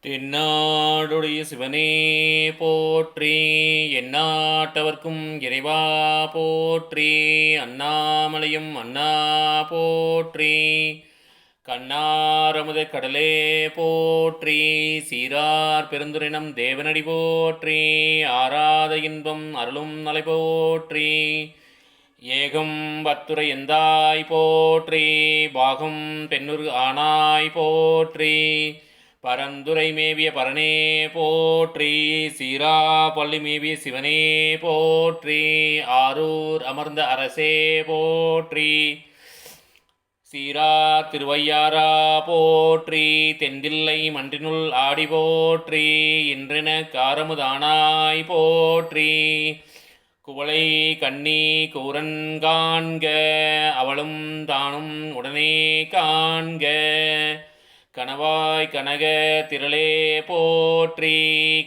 தென்னாடுடைய சிவனே போற்றி, எந்நாட்டவர்க்கும் இறைவா போற்றி. அண்ணாமலையும் அண்ணா போற்றி. கண்ணாரமுத கடலே போற்றி. சீரார் பெருந்துரைனம் தேவனடி போற்றி. ஆராத இன்பம் அருளும் நலை போற்றி. ஏகம் பத்துரை எந்தாய் போற்றி. பாகம் பெண்ணுரு ஆனாய் போற்றி. பரந்துரை மேவிய பரனே போற்றி. சீரா பள்ளி மேவிய சிவனே போற்றி. ஆரூர் அமர்ந்த அரசே போற்றி. சீரா திருவையாரா போற்றி. தென்தில்லை மன்றினுள் ஆடி போற்றி. இன்றென காரமுதானாய் போற்றி. குவளை கண்ணி கூரன் காண்க, அவளும் தானும் உடனே காண்க. கணவாய் கனக திரளே போற்றி.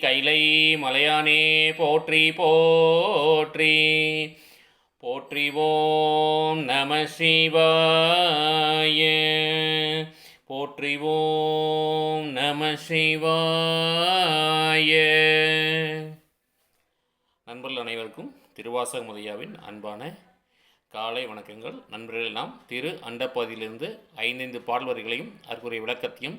கைலை மலையானே போற்றி போற்றி. போற்றிவோம் நம சிவாய. போற்றிவோம் நம சிவாய. நண்பர்கள் அனைவருக்கும் திருவாசக முதையாவின் அன்பான காலை வணக்கங்கள். நண்பர்கள், நாம் திரு அண்டப்பாதியிலிருந்து 5 பாடல் வரிகளையும் அதற்குரிய விளக்கத்தையும்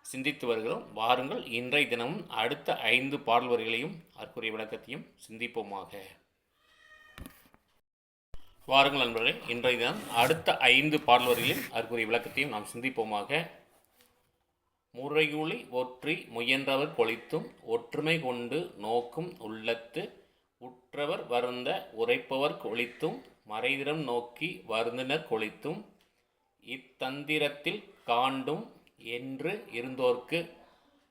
சிந்தித்து வருகிறோம். வாருங்கள், இன்றைய தினமும் அடுத்த 5 பாடல் வரிகளையும் அதற்குரிய விளக்கத்தையும் சிந்திப்போமாக. வாருங்கள் நண்பர்களே, இன்றைய தினம் அடுத்த 5 பாடல் வரிகளையும் அதற்குரிய விளக்கத்தையும் நாம் சிந்திப்போமாக. முறையுளி ஒற்றி முயன்றவர் கொளித்தும் ஒற்றுமை கொண்டு நோக்கும் உள்ளத்து உற்றவர் வருந்த உரைப்பவர் கொளித்தும் மறைதிறம் நோக்கி வருந்தினர் கொளித்தும் இத்தந்திரத்தில் காண்டும் என்று இருந்தோர்க்கு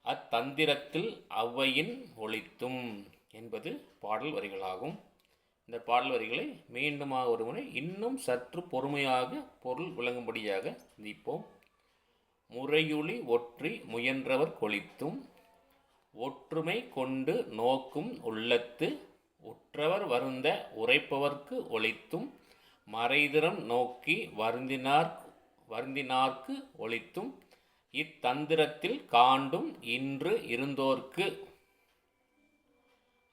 அத்தந்திரத்தில் அவ்வையின் ஒளித்தும் என்பது பாடல் வரிகளாகும். இந்த பாடல் வரிகளை மீண்டுமாக ஒருமுறை இன்னும் சற்று பொறுமையாக பொருள் விளங்கும்படியாக சிந்திப்போம். முறையுளி ஒற்றி முயன்றவர் கொளித்தும் ஒற்றுமை கொண்டு நோக்கும் உள்ளத்து உற்றவர் வருந்த உரைப்பவர்க்கு ஒளித்தும் மறைதிறம் நோக்கி வருந்தினார்க்கு ஒளித்தும் இத்தந்திரத்தில் காண்டும் இன்று இருந்தோர்க்கு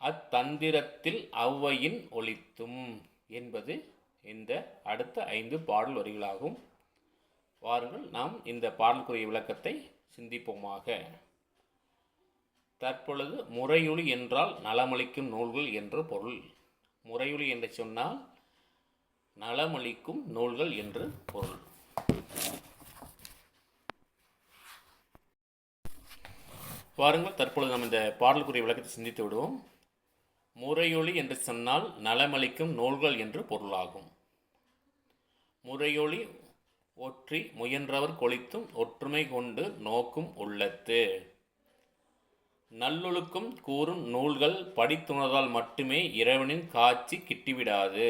அத்தந்திரத்தில் அவ்வையின் ஒளித்தும் என்பது இந்த அடுத்த 5 பாடல் வரிகளாகும். வாருங்கள், நாம் இந்த பாடலுக்குரிய விளக்கத்தை சிந்திப்போமாக. தற்பொழுது முறையொலி என்றால் நலமளிக்கும் நூல்கள் என்று பொருள். முறையொலி என்று சொன்னால் நலமளிக்கும் நூல்கள் என்று பொருள். வாருங்கள், தற்பொழுது நாம் இந்த பாடலுக்குரிய விளக்கத்தை சிந்தித்து விடுவோம். முறையொலி என்று சொன்னால் நலமளிக்கும் நூல்கள் என்று பொருளாகும். முறையொலி ஒற்றி முயன்றவர் கொளித்தும் ஒற்றுமை கொண்டு நோக்கும் உள்ளத்து. நல்லொழுக்கம் கூறும் நூல்கள் படித்துணர்ந்தால் மட்டுமே இறைவனின் காட்சி கிட்டிவிடாது.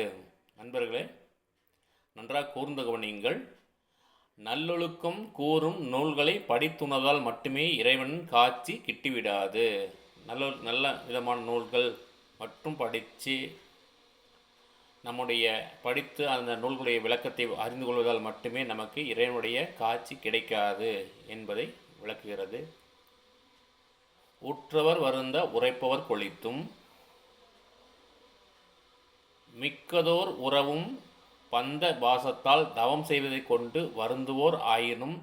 நண்பர்களே, நன்றாக கூர்ந்து கவனியுங்கள். நல்லொழுக்கம் கூறும் நூல்களை படித்துணர்ந்தால் மட்டுமே இறைவனின் காட்சி கிட்டிவிடாது. நல்ல விதமான நூல்கள் மட்டும் படித்து படித்து அந்த நூல்களுடைய விளக்கத்தை அறிந்து கொள்வதால் மட்டுமே நமக்கு இறைவனுடைய காட்சி கிடைக்காது என்பதை விளக்குகிறது. உற்றவர் வருந்த உரைப்பவர் கொளித்தும் மிக்கதோர் உறவும் பந்த பாசத்தால் தவம் செய்வதை கொண்டு வருந்துவோர் ஆயினும்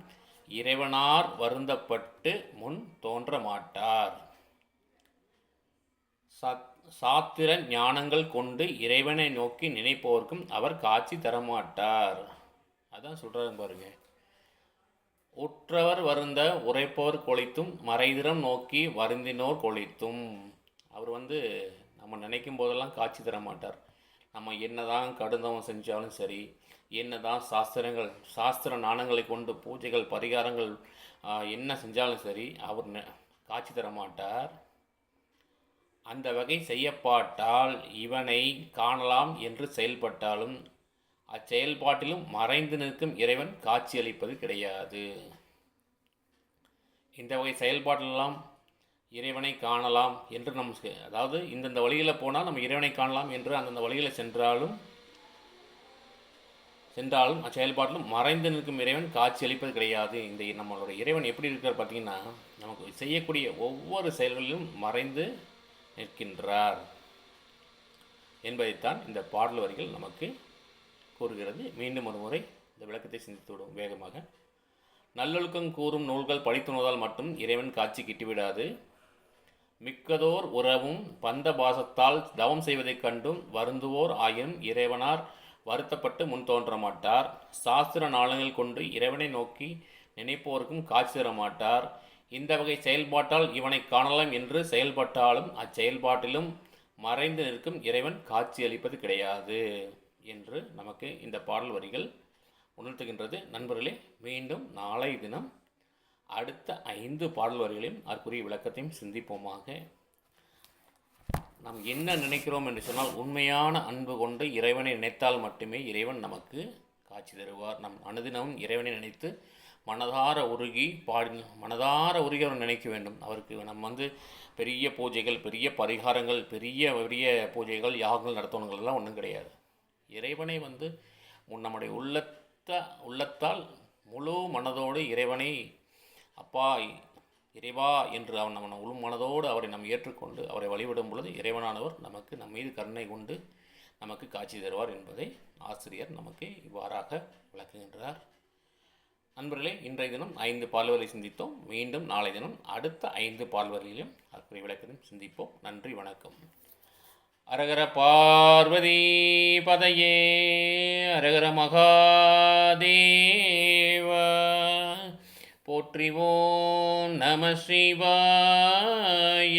இறைவனார் வருந்தப்பட்டு முன் தோன்ற மாட்டார். சாத்திர ஞானங்கள் கொண்டு இறைவனை நோக்கி நினைப்பவர்க்கும் அவர் காட்சி தரமாட்டார். அதான் சொல்றாரு பாருங்க. உற்றவர் வருந்த உரைப்பவர் கொளித்தும் மறைதிறம் நோக்கி வருந்தினோர் கொளித்தும். அவர் நம்ம நினைக்கும் போதெல்லாம் காட்சி தர மாட்டார். நம்ம என்னதான் கடுந்தவம் செஞ்சாலும் சரி, என்னதான் சாஸ்திர நாணங்களை கொண்டு பூஜைகள் பரிகாரங்கள் என்ன செஞ்சாலும் சரி, அவர் காட்சி தர மாட்டார். அந்த வகை செய்யப்பட்டால் இவனை காணலாம் என்று செயல்பட்டாலும் அச்செயல்பாட்டிலும் மறைந்து நிற்கும் இறைவன் காட்சியளிப்பது கிடையாது. இந்த வகை செயல்பாட்டிலெல்லாம் இறைவனை காணலாம் என்று அதாவது இந்தந்த வழியில் போனால் நம்ம இறைவனை காணலாம் என்று அந்தந்த வழியில் சென்றாலும் சென்றாலும் அச்செயல்பாட்டிலும் மறைந்து நிற்கும் இறைவன் காட்சி அளிப்பது கிடையாது. இந்த நம்மளோட இறைவன் எப்படி இருக்கிறார் பார்த்தீங்கன்னா, நமக்கு செய்யக்கூடிய ஒவ்வொரு செயல்களிலும் மறைந்து நிற்கின்றார் என்பதைத்தான் இந்த பாடல் வரிகள் நமக்கு கூறுகிறது. மீண்டும் ஒரு முறை இந்த விளக்கத்தை சிந்தித்து விடும் வேகமாக. நல்லொழுக்கம் கூறும் நூல்கள் படித்துணுவதால் மட்டும் இறைவன் காட்சி கிட்டிவிடாது. மிக்கதோர் உறவும் பந்த பாசத்தால் தவம் செய்வதைக் கண்டும் வருந்துவோர் ஆயினும் இறைவனார் வருத்தப்பட்டு முன் தோன்ற மாட்டார். சாஸ்திர நாளங்கள் கொண்டு இறைவனை நோக்கி நினைப்போருக்கும் காட்சி தர மாட்டார். இந்த வகை செயல்பாட்டால் இவனை காணலாம் என்று செயல்பட்டாலும் அச்செயல்பாட்டிலும் மறைந்து நிற்கும் இறைவன் காட்சி அளிப்பது கிடையாது என்று நமக்கு இந்த பாடல் வரிகள் உணர்த்துகின்றது. நண்பர்களே, மீண்டும் நாளை தினம் அடுத்த 5 பாடல் வரிகளையும் அதற்குரிய விளக்கத்தையும் சிந்திப்போமாக. நாம் என்ன நினைக்கிறோம் என்று சொன்னால், உண்மையான அன்பு கொண்டு இறைவனை நினைத்தால் மட்டுமே இறைவன் நமக்கு காட்சி தருவார். நம் அனுதினமும் இறைவனை நினைத்து மனதார உருகி அவர் நினைக்க வேண்டும். அவருக்கு நம்ம பெரிய பூஜைகள், பெரிய பரிகாரங்கள், பெரிய பூஜைகள், யாகங்கள் நடத்தணுங்கள்லாம் ஒன்றும் கிடையாது. இறைவனை நம்முடைய உள்ளத்தால் முழு மனதோடு இறைவனை அப்பா இறைவா என்று நம்ம முழு மனதோடு அவரை நாம் ஏற்றுக்கொண்டு அவரை வழிபடும் பொழுது இறைவனானவர் நமக்கு நம் மீது கருணை கொண்டு நமக்கு காட்சி தருவார் என்பதை ஆசிரியர் நமக்கு இவ்வாறாக விளக்குகின்றார். நண்பர்களே, இன்றைய தினம் 5 பால்வரை சிந்தித்தோம். மீண்டும் நாளை தினம் அடுத்த 5 பால்வரையிலும் அதற்குரிய விளக்கத்தையும் சிந்திப்போம். நன்றி, வணக்கம். அரகர பார்வதி பதையே, அரகர மகாதேவ, போற்றிவோம் நம சிவாய.